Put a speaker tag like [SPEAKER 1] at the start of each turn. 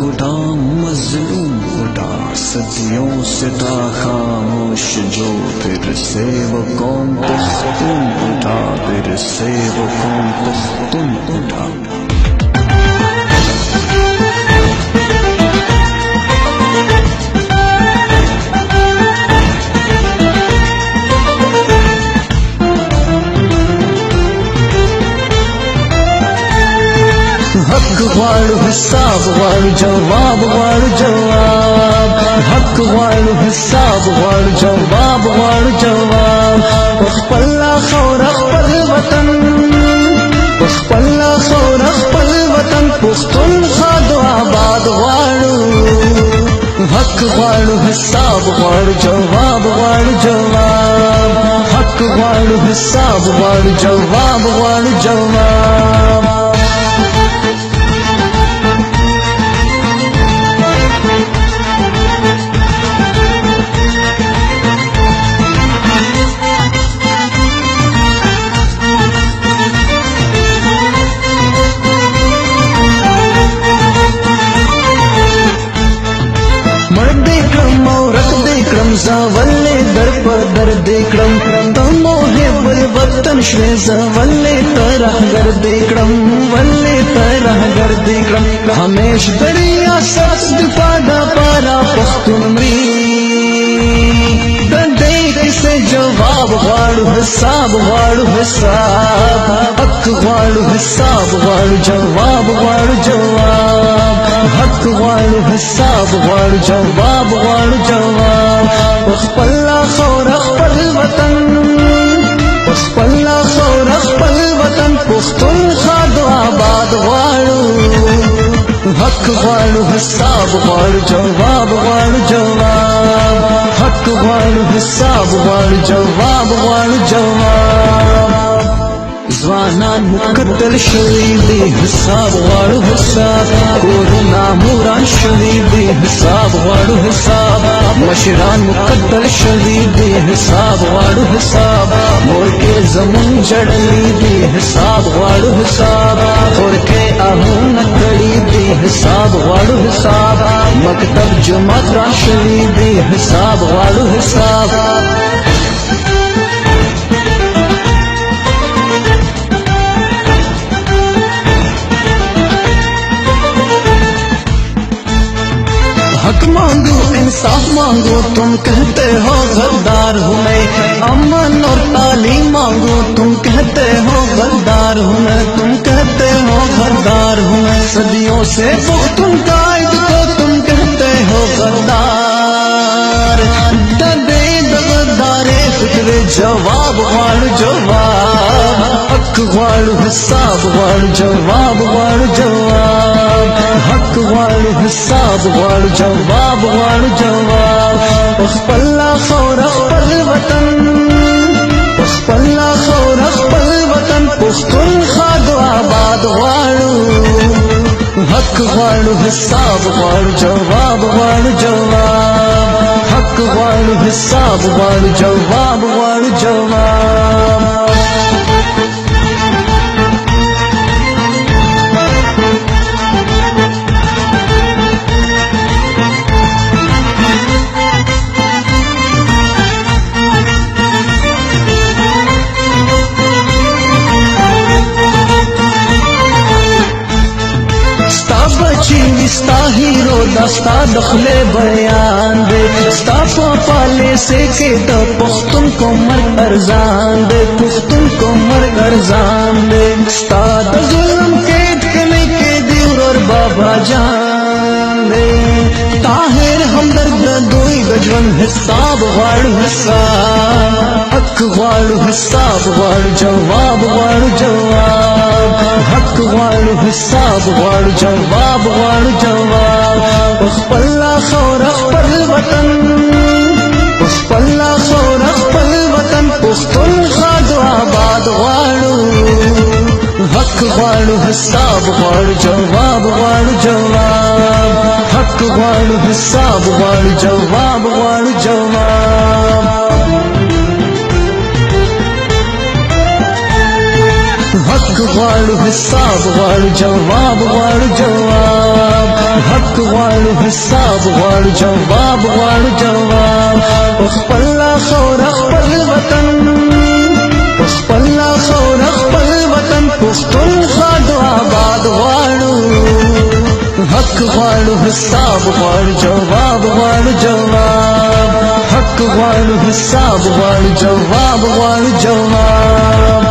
[SPEAKER 1] उठा मजलूम उठा, सदियों से था खामोश जो, फिर से वो कौम पख्तून उठा, फिर से वो कौम पख्तून उठा। हक ghwaru hisab ghwaru jawab ghwaru jawab, haq ghwaru hisab ghwaru jawab ghwaru jawab. Wakhpalla khawra khpal watan, wakhpalla khawra khpal watan, pukhtunkhwa do abad ghwaru. Haq ghwaru hisab ghwaru jawab ghwaru jawab, haq ghwaru hisab ghwaru jawab ghwaru jawab. زاولے در پر در دیکھڑم تمو ہے بل وطن شوے زاولے ترہ گر دیکھڑم ولے ترہ گر دیکھڑم ہمیش دریا سخت پادا پارا پختون مری دے کسے جواب غواړو حساب غواړو حساب حق غواړو حساب غواړو جواب غواړو جواب حق غواړو حساب غواړو جواب غواړو جواب خپل خور خپل وطن خپل خور خپل وطن پښتونخوا د آباد غواړو حق غواړو حساب غواړو جواب غواړو جواب حق غواړو حساب غواړو جواب غواړو جواب ځوانان مقتل شوي دي حساب غواړو حساب کورونه موران شوي دي حساب غواړو حساب مشران مقتل شوي دي حساب غواړو حساب مورکې زمون جړلي دي حساب غواړو حساب خورکې آهونه کړي دي حساب غواړو حساب مکتب جماعت را شوي دي حساب غواړو حساب حق مانگو انصاف مانگو تم کہتے ہو غدار ہوں میں امن اور تعلیم مانگو تم کہتے ہو غدار ہوں میں تم کہتے ہو غدار ہوں میں صدیوں سے پختون قائد کو تم کہتے ہو غدار دبے غدارے فکر جواب غواړو جواب حق غواړو حساب غواړو جواب غواړو جواب حق غواړو حساب غواړو جواب غواړو جواب خپل خور خپل وطن خپل خور خپل وطن پښتونخوا د آباد غواړو حق غواړو حساب غواړو جواب غواړو جواب حق غواړو حساب غواړو جواب غواړو جواب ستا ہیرو دستا دخلے بیان دے ستا پالے سے کے دا پختون کو مر ارزان دے پختون کو مر ارزان دے ستا دا ظلم قید کنے کے دیور اور بابا جان دے طاہر ہمدرد دوئی گجون حساب غواړو حساب حق غواړو حساب غواړو جواب غواړو جواب حق غواړو حساب غواړو جواب غواړو جواب خپل خور خپل وطن خپل خور خپل وطن پښتونخوا د آباد غواړو حق غواړو حساب غواړو جواب غواړو جواب حق غواړو حساب غواړو جواب غواړو جواب حق حق غواړو حساب غواړو جواب غواړو جواب حق غواړو حساب غواړو جواب غواړو جواب خپل خور خپل وطن خپل خور خپل وطن پښتون خاد آباد غواړو حق غواړو حساب غواړو جواب غواړو جواب حق غواړو حساب غواړو جواب غواړو جواب